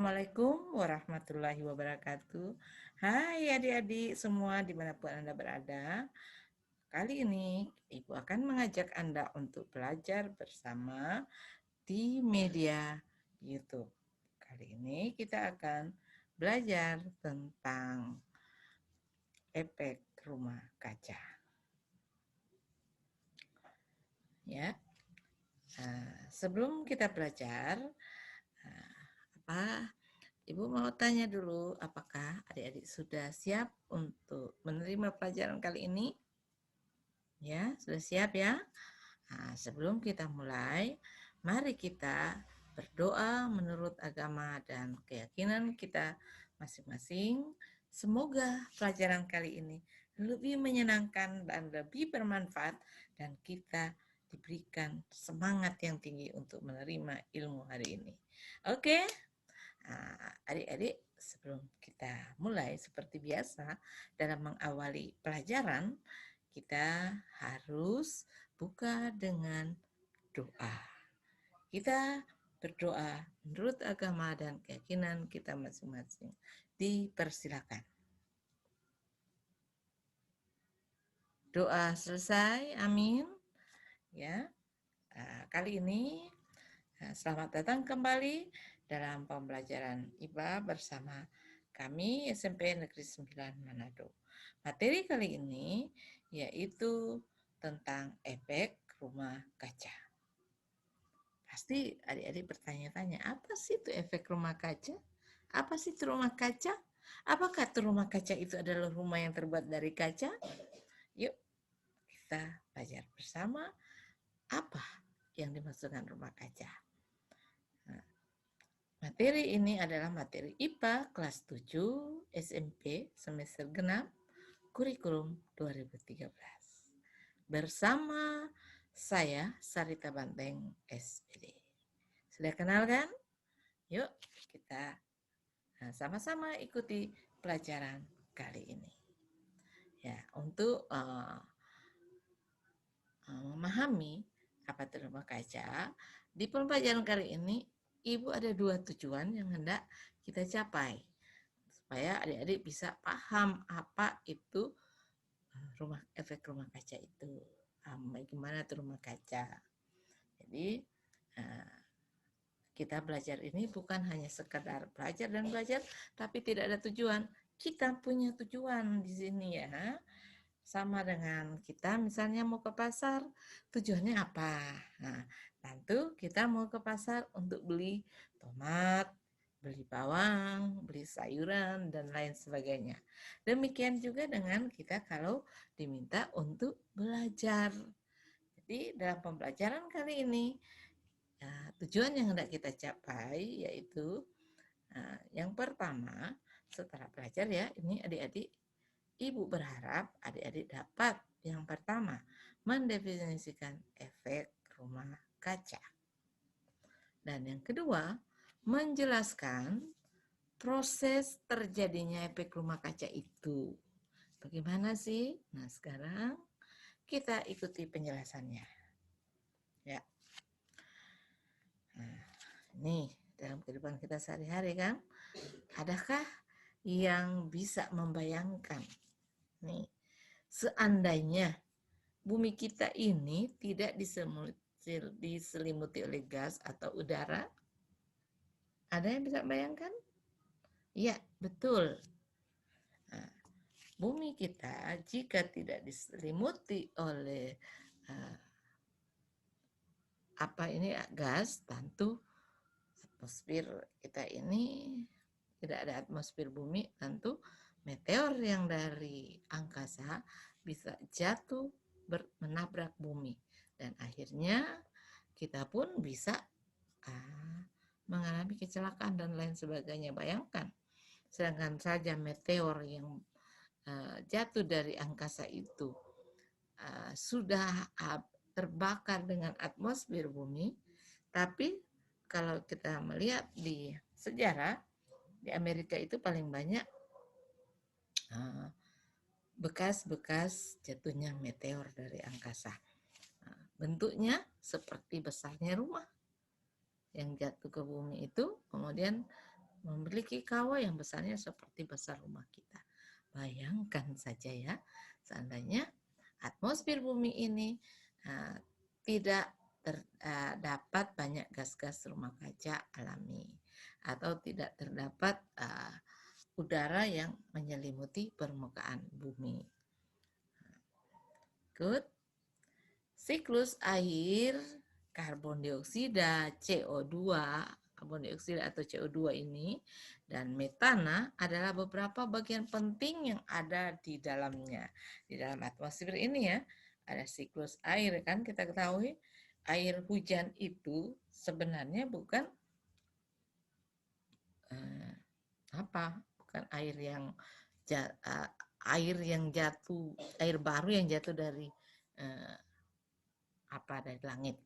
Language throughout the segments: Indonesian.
Assalamualaikum warahmatullahi wabarakatuh. Hai adik-adik semua dimanapun Anda berada. Kali ini Ibu akan mengajak Anda untuk belajar bersama di media YouTube. Kali ini kita akan belajar tentang efek rumah kaca. Ya, sebelum kita belajar, Ibu mau tanya dulu, apakah adik-adik sudah siap untuk menerima pelajaran kali ini? Ya, sudah siap ya? Nah, sebelum kita mulai, mari kita berdoa menurut agama dan keyakinan kita masing-masing. Semoga pelajaran kali ini lebih menyenangkan dan lebih bermanfaat dan kita diberikan semangat yang tinggi untuk menerima ilmu hari ini. Oke? Adik-adik, sebelum kita mulai seperti biasa dalam mengawali pelajaran, kita harus buka dengan doa. Kita berdoa menurut agama dan keyakinan kita masing-masing. Dipersilakan. Doa selesai, amin. Ya, kali ini selamat datang kembali dalam pembelajaran IPA bersama kami SMP Negeri 9 Manado. Materi kali ini yaitu tentang efek rumah kaca. Pasti adik-adik bertanya-tanya, apa sih itu efek rumah kaca? Apa sih itu rumah kaca? Apakah itu rumah kaca itu adalah rumah yang terbuat dari kaca? Yuk kita belajar bersama apa yang dimaksudkan rumah kaca. Materi ini adalah materi IPA kelas 7 SMP semester genap kurikulum 2013. Bersama saya Sarita Banteng SPD. Sudah kenal kan? Yuk kita sama-sama ikuti pelajaran kali ini. Ya, untuk memahami apa itu rumah kaca, di pembelajaran kali ini Ibu ada 2 tujuan yang hendak kita capai supaya adik-adik bisa paham apa itu efek rumah kaca itu. Bagaimana itu rumah kaca. Jadi kita belajar ini bukan hanya sekedar belajar dan belajar, tapi tidak ada tujuan. Kita punya tujuan di sini ya. Sama dengan kita misalnya mau ke pasar, tujuannya apa? Nah, tentu kita mau ke pasar untuk beli tomat, beli bawang, beli sayuran, dan lain sebagainya. Demikian juga dengan kita kalau diminta untuk belajar. Jadi dalam pembelajaran kali ini, tujuan yang hendak kita capai yaitu yang pertama, setelah belajar ya, ini adik-adik, Ibu berharap adik-adik dapat yang pertama mendefinisikan efek rumah kaca. Dan yang kedua, menjelaskan proses terjadinya efek rumah kaca itu. Bagaimana sih? Nah, sekarang kita ikuti penjelasannya. Ya. Nah, ini dalam kehidupan kita sehari-hari kan, adakah yang bisa membayangkan nih, seandainya bumi kita ini tidak diselimuti oleh gas atau udara? Ada yang bisa bayangkan? Ya, betul. Nah, bumi kita jika tidak diselimuti oleh gas, tentu atmosfer kita ini tidak ada atmosfer bumi, tentu meteor yang dari angkasa bisa jatuh menabrak bumi dan akhirnya kita pun bisa mengalami kecelakaan dan lain sebagainya. Bayangkan, sedangkan saja meteor yang jatuh dari angkasa itu sudah terbakar dengan atmosfer bumi, tapi kalau kita melihat di sejarah, di Amerika itu paling banyak bekas-bekas jatuhnya meteor dari angkasa. Bentuknya seperti besarnya rumah yang jatuh ke bumi itu, kemudian memiliki kawah yang besarnya seperti besar rumah kita. Bayangkan saja ya, seandainya atmosfer bumi ini tidak terdapat banyak gas-gas rumah kaca alami atau tidak terdapat udara yang menyelimuti permukaan bumi. Good. Siklus air karbon dioksida, CO2, karbon dioksida atau CO2 ini dan metana adalah beberapa bagian penting yang ada di dalamnya. Di dalam atmosfer ini ya, ada siklus air kan kita ketahui air hujan itu sebenarnya bukan bukan air yang jatuh, air baru yang jatuh dari dari langit.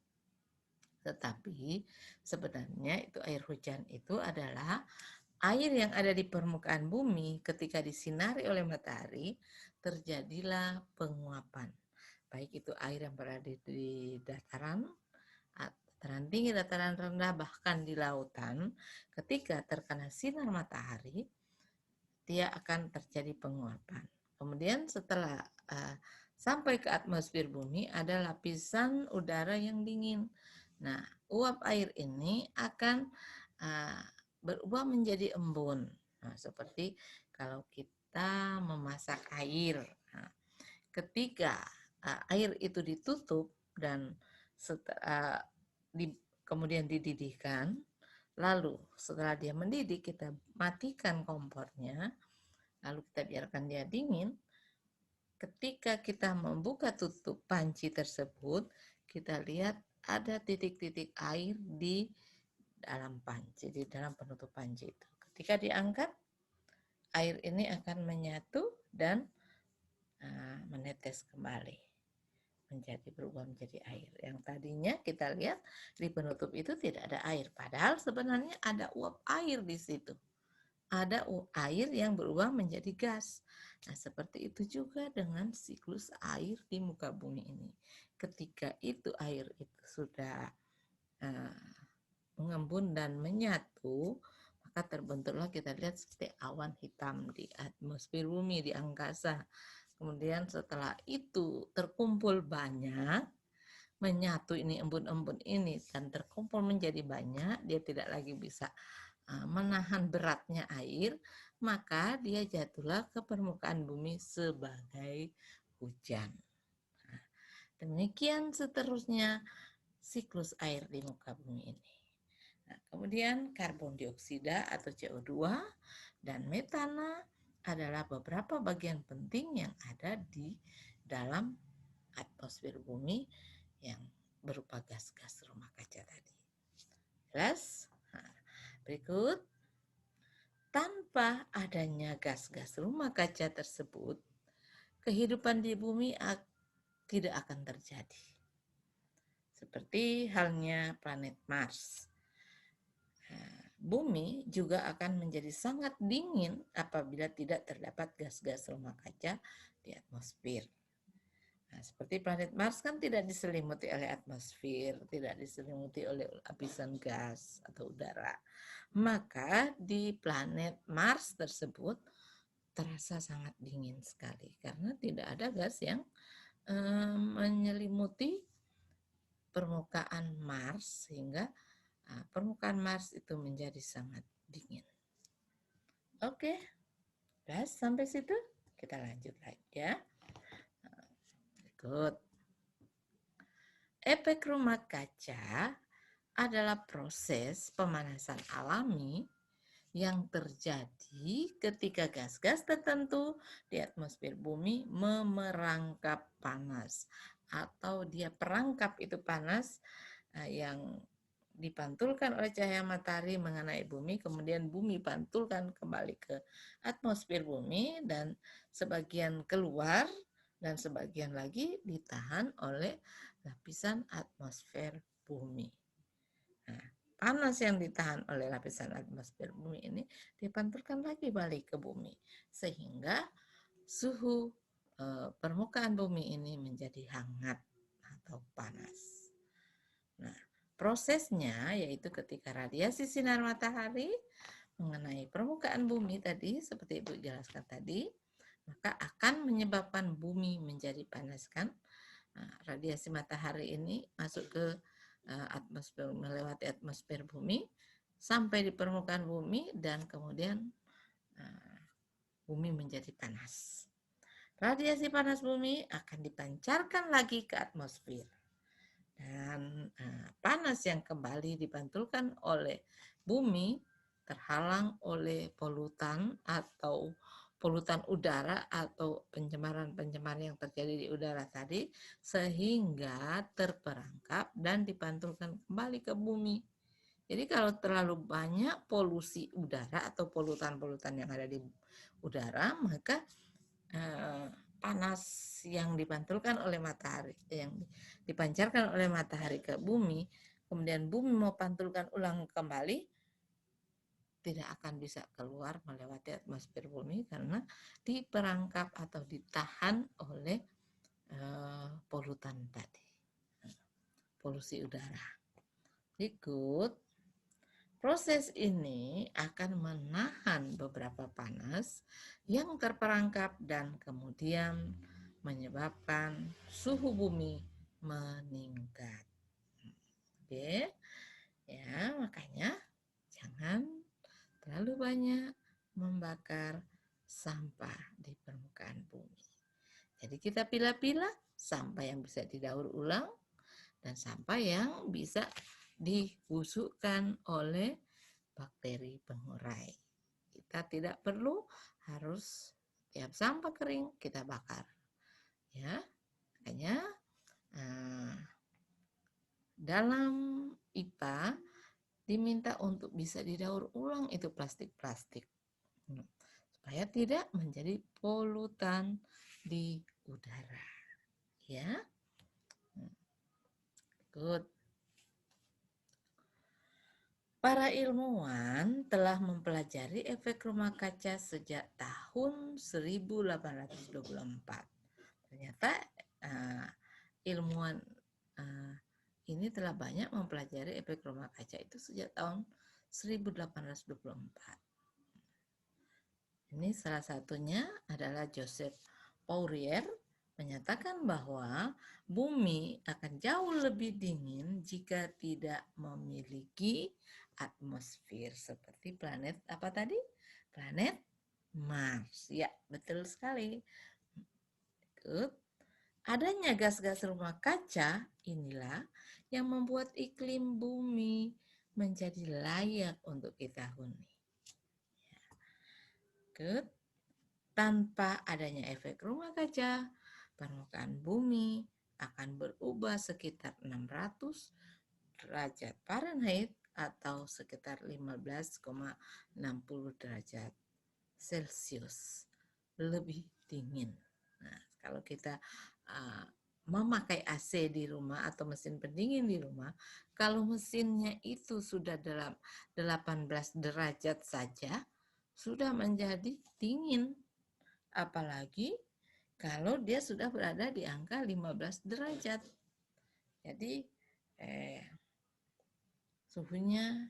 Tetapi sebenarnya itu air hujan itu adalah air yang ada di permukaan bumi ketika disinari oleh matahari terjadilah penguapan. Baik itu air yang berada di dataran tinggi, dataran rendah, bahkan di lautan, ketika terkena sinar matahari, dia akan terjadi penguapan. Kemudian setelah sampai ke atmosfer bumi ada lapisan udara yang dingin. Nah, uap air ini akan berubah menjadi embun. Nah, seperti kalau kita memasak air. Nah, ketika air itu ditutup dan kemudian dididihkan, lalu setelah dia mendidih kita matikan kompornya, lalu kita biarkan dia dingin. Ketika kita membuka tutup panci tersebut, kita lihat ada titik-titik air di dalam panci, di dalam penutup panci itu. Ketika diangkat, air ini akan menyatu dan menetes kembali, berubah menjadi air. Yang tadinya kita lihat di penutup itu tidak ada air, padahal sebenarnya ada uap air di situ. Ada air yang berubah menjadi gas. Nah, seperti itu juga dengan siklus air di muka bumi ini. Ketika itu air itu sudah mengembun dan menyatu, maka terbentuklah kita lihat seperti awan hitam di atmosfer bumi, di angkasa. Kemudian setelah itu terkumpul banyak, menyatu ini embun-embun ini dan terkumpul menjadi banyak, dia tidak lagi bisa menahan beratnya air, maka dia jatuhlah ke permukaan bumi sebagai hujan. Nah, demikian seterusnya siklus air di muka bumi ini. Nah, kemudian karbon dioksida atau CO2 dan metana adalah beberapa bagian penting yang ada di dalam atmosfer bumi yang berupa gas-gas rumah kaca tadi. Jelas? Nah, berikut, tanpa adanya gas-gas rumah kaca tersebut, kehidupan di bumi tidak akan terjadi. Seperti halnya planet Mars. Bumi juga akan menjadi sangat dingin apabila tidak terdapat gas-gas rumah kaca di atmosfer. Nah, seperti planet Mars kan tidak diselimuti oleh atmosfer, tidak diselimuti oleh lapisan gas atau udara. Maka di planet Mars tersebut terasa sangat dingin sekali karena tidak ada gas yang menyelimuti permukaan Mars sehingga permukaan Mars itu menjadi sangat dingin. Oke, sampai situ kita lanjut lagi ya. Berikut. Efek rumah kaca adalah proses pemanasan alami yang terjadi ketika gas-gas tertentu di atmosfer bumi memerangkap panas atau dia perangkap itu panas yang dipantulkan oleh cahaya matahari mengenai bumi, kemudian bumi pantulkan kembali ke atmosfer bumi dan sebagian keluar dan sebagian lagi ditahan oleh lapisan atmosfer bumi. Nah, panas yang ditahan oleh lapisan atmosfer bumi ini dipantulkan lagi balik ke bumi sehingga suhu permukaan bumi ini menjadi hangat atau panas. Nah, prosesnya yaitu ketika radiasi sinar matahari mengenai permukaan bumi tadi, seperti Ibu jelaskan tadi, maka akan menyebabkan bumi menjadi panas kan. Nah, radiasi matahari ini masuk ke atmosfer, melewati atmosfer bumi sampai di permukaan bumi dan kemudian bumi menjadi panas. Radiasi panas bumi akan dipancarkan lagi ke atmosfer. Dan panas yang kembali dipantulkan oleh bumi terhalang oleh polutan atau polutan udara atau pencemaran-pencemaran yang terjadi di udara tadi sehingga terperangkap dan dipantulkan kembali ke bumi. Jadi kalau terlalu banyak polusi udara atau polutan-polutan yang ada di udara, maka panas yang dipantulkan oleh matahari, yang dipancarkan oleh matahari ke bumi, kemudian bumi mau pantulkan ulang kembali, tidak akan bisa keluar melewati atmosfer bumi karena diperangkap atau ditahan oleh polutan tadi, polusi udara. Berikut, proses ini akan menahan beberapa panas yang terperangkap dan kemudian menyebabkan suhu bumi meningkat. Oke, ya makanya jangan terlalu banyak membakar sampah di permukaan bumi. Jadi kita pilah-pilah sampah yang bisa didaur ulang dan sampah yang bisa dibusukkan oleh bakteri pengurai. Kita tidak perlu harus tiap sampah kering kita bakar. Ya, makanya dalam IPA diminta untuk bisa didaur ulang itu plastik-plastik supaya tidak menjadi polutan di udara. Ya, good. Para ilmuwan telah mempelajari efek rumah kaca sejak tahun 1824. Ternyata ilmuwan ini telah banyak mempelajari efek rumah kaca itu sejak tahun 1824. Ini salah satunya adalah Joseph Fourier menyatakan bahwa bumi akan jauh lebih dingin jika tidak memiliki atmosfer seperti planet apa tadi? Planet Mars. Ya, betul sekali. Good. Adanya gas-gas rumah kaca inilah yang membuat iklim bumi menjadi layak untuk kita huni. Good. Tanpa adanya efek rumah kaca, permukaan bumi akan berubah sekitar 600 derajat Fahrenheit atau sekitar 15,60 derajat Celcius lebih dingin. Nah, kalau kita memakai AC di rumah atau mesin pendingin di rumah, kalau mesinnya itu sudah dalam 18 derajat saja, sudah menjadi dingin. Apalagi kalau dia sudah berada di angka 15 derajat. Jadi suhunya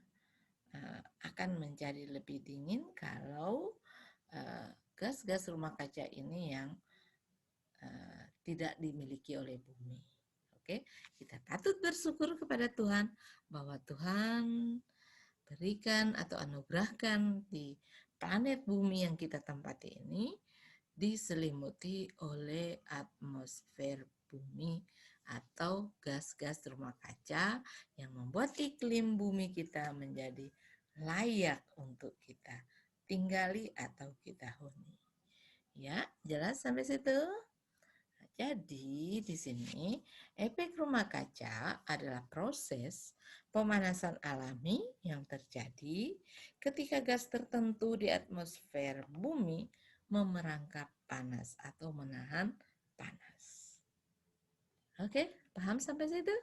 akan menjadi lebih dingin kalau gas-gas rumah kaca ini yang tidak dimiliki oleh bumi. Oke, kita patut bersyukur kepada Tuhan bahwa Tuhan berikan atau anugerahkan di planet bumi yang kita tempati ini diselimuti oleh atmosfer bumi atau gas-gas rumah kaca yang membuat iklim bumi kita menjadi layak untuk kita tinggali atau kita huni. Ya, jelas sampai situ? Jadi di sini efek rumah kaca adalah proses pemanasan alami yang terjadi ketika gas tertentu di atmosfer bumi memerangkap panas atau menahan panas. Oke, paham sampai situ?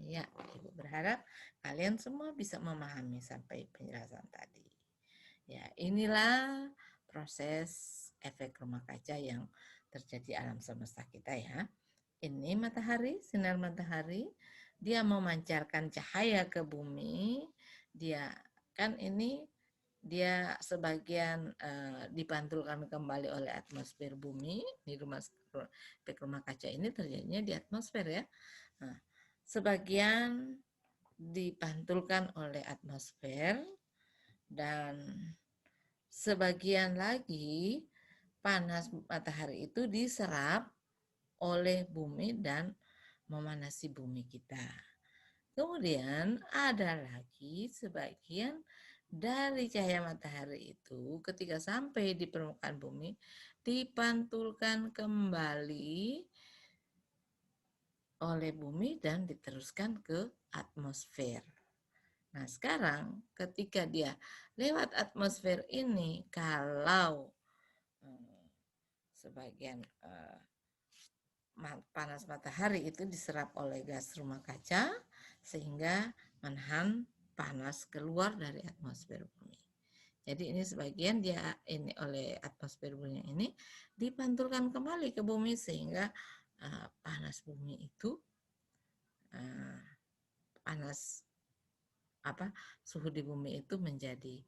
Ya, Ibu berharap kalian semua bisa memahami sampai penjelasan tadi. Ya, inilah proses efek rumah kaca yang terjadi alam semesta kita ya. Ini matahari, sinar matahari, dia memancarkan cahaya ke bumi. Dia kan ini dia sebagian dipantulkan kembali oleh atmosfer bumi di efek rumah kaca ini terjadinya di atmosfer ya. Nah, sebagian dipantulkan oleh atmosfer dan sebagian lagi panas matahari itu diserap oleh bumi dan memanasi bumi kita. Kemudian ada lagi sebagian dari cahaya matahari itu ketika sampai di permukaan bumi dipantulkan kembali oleh bumi dan diteruskan ke atmosfer. Nah, sekarang ketika dia lewat atmosfer ini, kalau sebagian panas matahari itu diserap oleh gas rumah kaca sehingga menahan panas keluar dari atmosfer bumi. Jadi ini sebagian dia ini oleh atmosfer bumi ini dipantulkan kembali ke bumi sehingga panas bumi itu panas suhu di bumi itu menjadi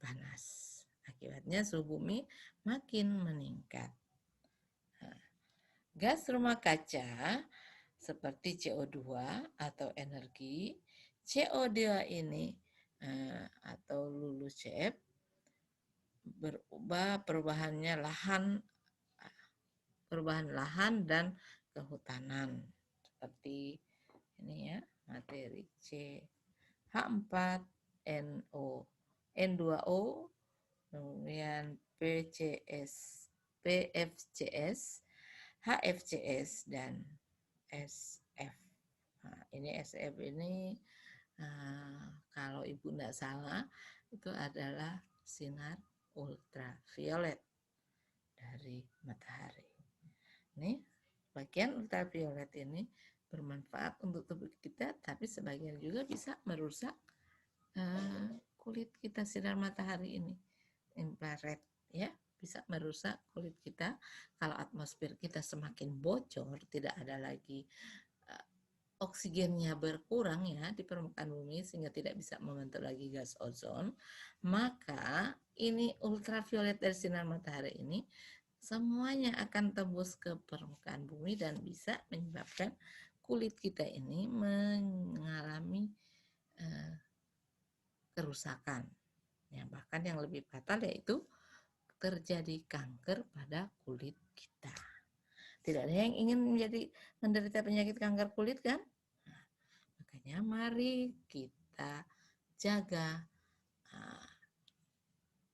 panas. Akibatnya suhu bumi makin meningkat. Gas rumah kaca seperti CO2 atau energi, CO2 ini atau LULUCF perubahan lahan dan kehutanan seperti ini ya, materi CH4NO, N2O, kemudian PFCS, HFCS dan SF. Nah, ini SF ini kalau ibu tidak salah itu adalah sinar ultraviolet dari matahari. Ini bagian ultraviolet ini bermanfaat untuk tubuh kita, tapi sebagian juga bisa merusak kulit kita. Sinar matahari ini infrared ya, bisa merusak kulit kita. Kalau atmosfer kita semakin bocor, tidak ada lagi oksigennya berkurang ya di permukaan bumi sehingga tidak bisa membentuk lagi gas ozon, maka ini ultraviolet dari sinar matahari ini semuanya akan tembus ke permukaan bumi dan bisa menyebabkan kulit kita ini mengalami kerusakan. Ya, bahkan yang lebih fatal yaitu terjadi kanker pada kulit kita. Tidak ada yang ingin menderita penyakit kanker kulit kan? Nah, makanya mari kita jaga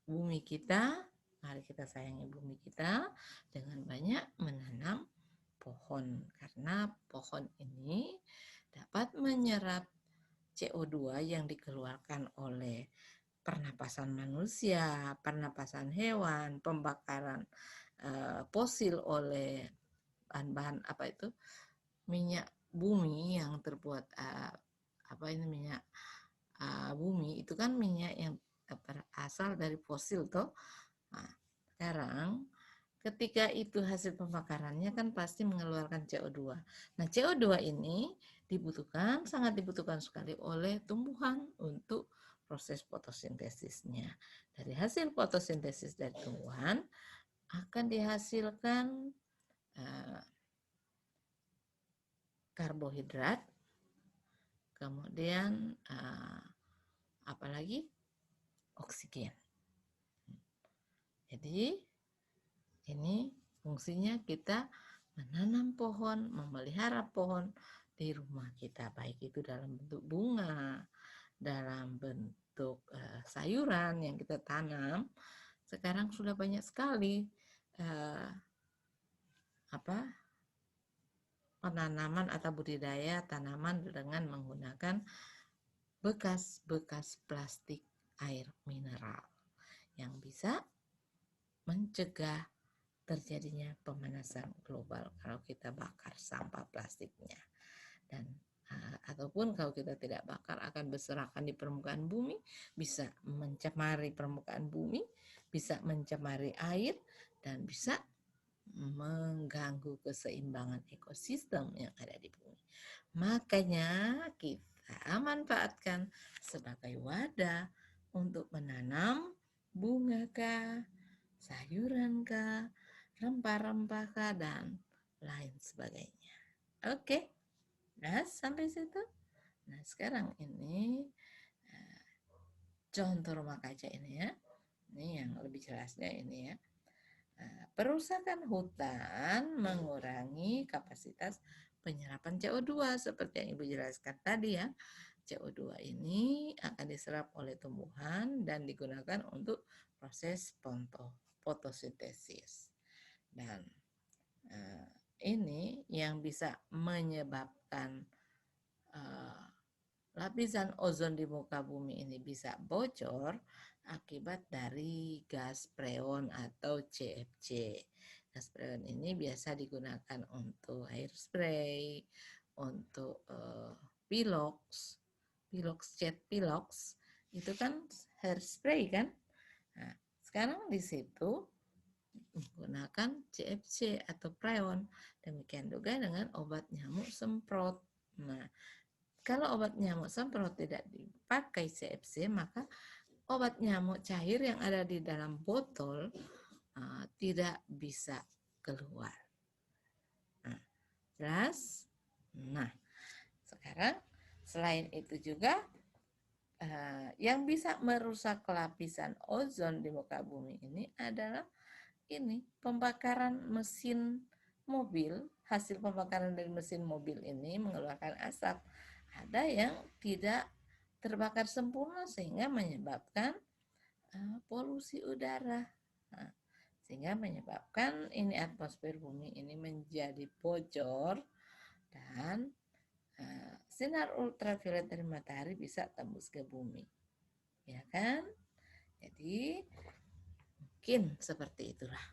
bumi kita, mari kita sayangi bumi kita dengan banyak menanam pohon, karena pohon ini dapat menyerap CO2 yang dikeluarkan oleh pernapasan manusia, pernapasan hewan, pembakaran fosil oleh bahan-bahan minyak bumi yang terbuat minyak bumi itu kan minyak yang berasal dari fosil toh. Nah, sekarang ketika itu hasil pembakarannya kan pasti mengeluarkan CO2. Nah, CO2 ini sangat dibutuhkan sekali oleh tumbuhan untuk proses fotosintesisnya. Dari hasil fotosintesis dari tumbuhan akan dihasilkan karbohidrat, kemudian apalagi oksigen. Jadi ini fungsinya kita menanam pohon, memelihara pohon di rumah kita, baik itu dalam bentuk bunga, dalam bentuk sayuran yang kita tanam. Sekarang sudah banyak sekali penanaman atau budidaya tanaman dengan menggunakan bekas-bekas plastik air mineral yang bisa mencegah terjadinya pemanasan global kalau kita bakar sampah plastiknya. Dan ataupun kalau kita tidak bakar akan berserakan di permukaan bumi, bisa mencemari permukaan bumi, bisa mencemari air, dan bisa mengganggu keseimbangan ekosistem yang ada di bumi. Makanya kita manfaatkan sebagai wadah untuk menanam bunga kah, sayuran kah, rempah-rempah kah, dan lain sebagainya. Oke, nah sampai situ. Nah sekarang ini contoh rumah kaca ini ya. Ini yang lebih jelasnya ini ya. Perusakan hutan mengurangi kapasitas penyerapan CO2 seperti yang Ibu jelaskan tadi ya. CO2 ini akan diserap oleh tumbuhan dan digunakan untuk proses fotosintesis. Dan ini yang bisa menyebabkan lapisan ozon di muka bumi ini bisa bocor akibat dari gas freon atau CFC. Gas freon ini biasa digunakan untuk air spray, untuk pilox cat pilox, itu kan hair spray kan. Nah, sekarang di situ menggunakan CFC atau freon. Demikian juga dengan obat nyamuk semprot. Nah, kalau obat nyamuk semprot tidak dipakai CFC, maka obat nyamuk cair yang ada di dalam botol tidak bisa keluar. Nah, jelas? Nah, sekarang selain itu juga yang bisa merusak lapisan ozon di muka bumi ini adalah pembakaran mesin mobil. Hasil pembakaran dari mesin mobil ini mengeluarkan asap. Ada yang tidak terbakar sempurna sehingga menyebabkan polusi udara. Nah, sehingga menyebabkan ini atmosfer bumi ini menjadi bocor dan sinar ultraviolet dari matahari bisa tembus ke bumi. Ya kan? Jadi mungkin seperti itulah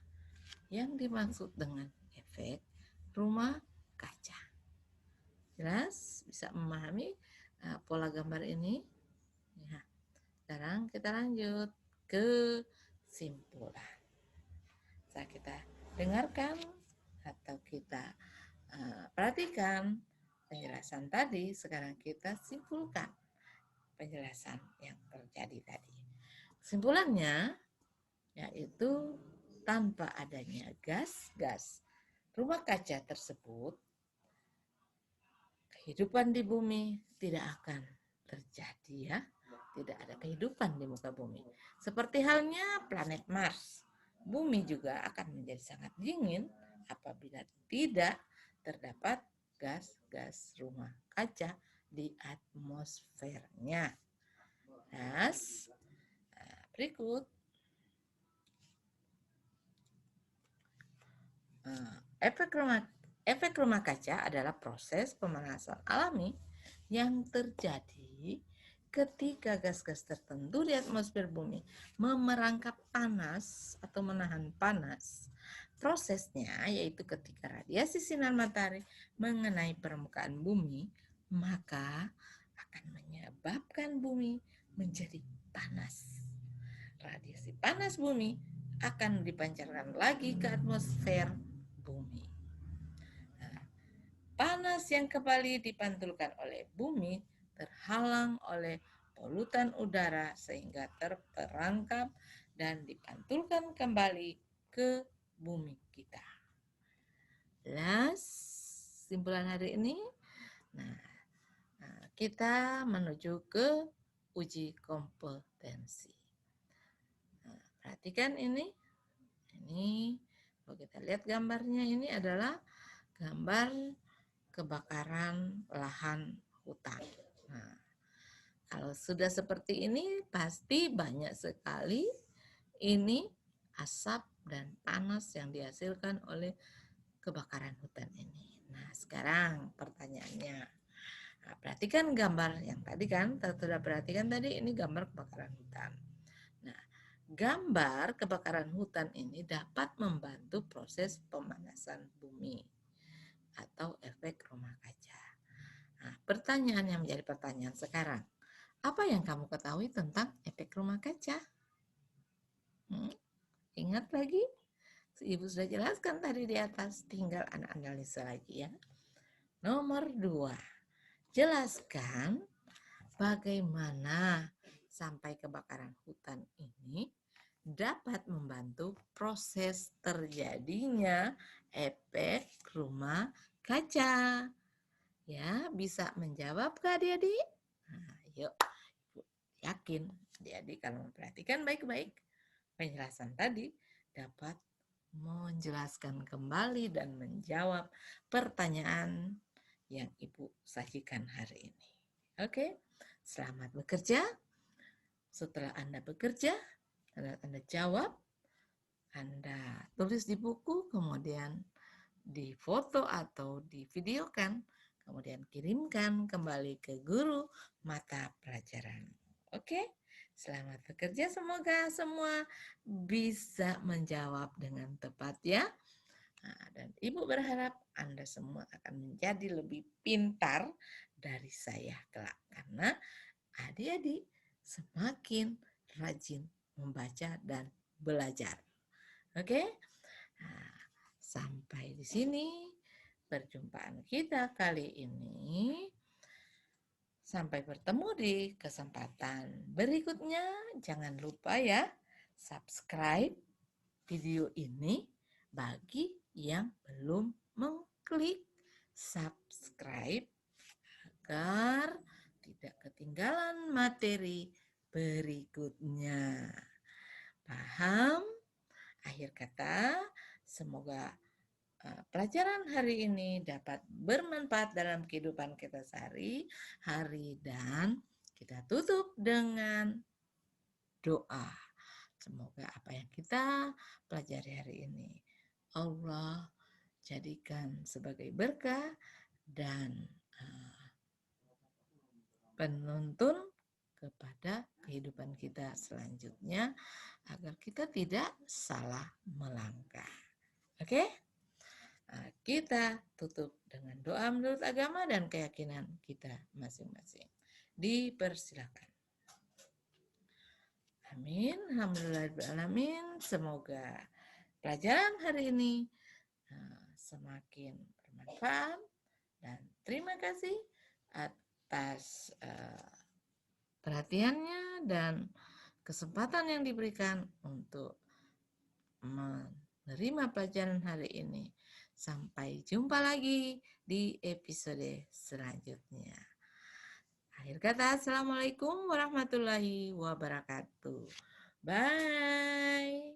yang dimaksud dengan efek rumah kaca. Jelas? Bisa memahami pola gambar ini? Ya. Sekarang kita lanjut ke kesimpulan. Bisa kita dengarkan atau kita perhatikan penjelasan tadi. Sekarang kita simpulkan penjelasan yang terjadi tadi. Kesimpulannya yaitu tanpa adanya gas rumah kaca tersebut, kehidupan di bumi tidak akan terjadi ya. Tidak ada kehidupan di muka bumi. Seperti halnya planet Mars. Bumi juga akan menjadi sangat dingin apabila tidak terdapat gas-gas rumah kaca di atmosfernya. Berikut efek rumah kaca adalah proses pemanasan alami yang terjadi ketika gas-gas tertentu di atmosfer bumi memerangkap panas atau menahan panas. Prosesnya yaitu ketika radiasi sinar matahari mengenai permukaan bumi, maka akan menyebabkan bumi menjadi panas. Radiasi panas bumi akan dipancarkan lagi ke atmosfer bumi. Nah, panas yang kembali dipantulkan oleh bumi terhalang oleh polutan udara sehingga terperangkap dan dipantulkan kembali ke bumi kita. Jelas simpulan hari ini? Nah, kita menuju ke uji kompetensi. Nah, perhatikan ini. Ini kalau kita lihat gambarnya, ini adalah gambar kebakaran lahan hutan. Nah, kalau sudah seperti ini pasti banyak sekali ini asap dan panas yang dihasilkan oleh kebakaran hutan ini. Nah, sekarang pertanyaannya, perhatikan gambar yang tadi kan, sudah perhatikan tadi ini gambar kebakaran hutan. Nah, gambar kebakaran hutan ini dapat membantu proses pemanasan bumi atau efek rumah kaca. Nah, pertanyaan yang menjadi pertanyaan sekarang, apa yang kamu ketahui tentang efek rumah kaca? Ingat lagi? Ibu sudah jelaskan tadi di atas, tinggal anak analisa lagi ya. Nomor 2, jelaskan bagaimana sampai kebakaran hutan ini dapat membantu proses terjadinya efek rumah kaca. Ya, bisa menjawab Kak adik-adik? Nah, yuk, Ibu yakin adik-adik kalau memperhatikan baik-baik penjelasan tadi dapat menjelaskan kembali dan menjawab pertanyaan yang Ibu sajikan hari ini. Oke, selamat bekerja. Setelah Anda bekerja, Anda jawab, Anda tulis di buku, kemudian difoto atau divideokan, kemudian kirimkan kembali ke guru mata pelajaran. Oke, selamat bekerja. Semoga semua bisa menjawab dengan tepat ya. Nah, dan Ibu berharap Anda semua akan menjadi lebih pintar dari saya kelak. Karena adik-adik semakin rajin membaca dan belajar. Oke? Nah, sampai di sini perjumpaan kita kali ini. Sampai bertemu di kesempatan berikutnya. Jangan lupa ya, subscribe video ini bagi yang belum mengklik subscribe agar tidak ketinggalan materi berikutnya. Paham? Akhir kata, semoga pelajaran hari ini dapat bermanfaat dalam kehidupan kita sehari-hari dan kita tutup dengan doa. Semoga apa yang kita pelajari hari ini Allah jadikan sebagai berkah dan penuntun kepada kehidupan kita selanjutnya agar kita tidak salah melangkah. Oke? Kita tutup dengan doa menurut agama dan keyakinan kita masing-masing. Dipersilakan. Amin. Alhamdulillahirrahmanirrahim. Semoga pelajaran hari ini semakin bermanfaat dan terima kasih atas perhatiannya dan kesempatan yang diberikan untuk menerima pelajaran hari ini. Sampai jumpa lagi di episode selanjutnya. Akhir kata, Assalamualaikum warahmatullahi wabarakatuh. Bye.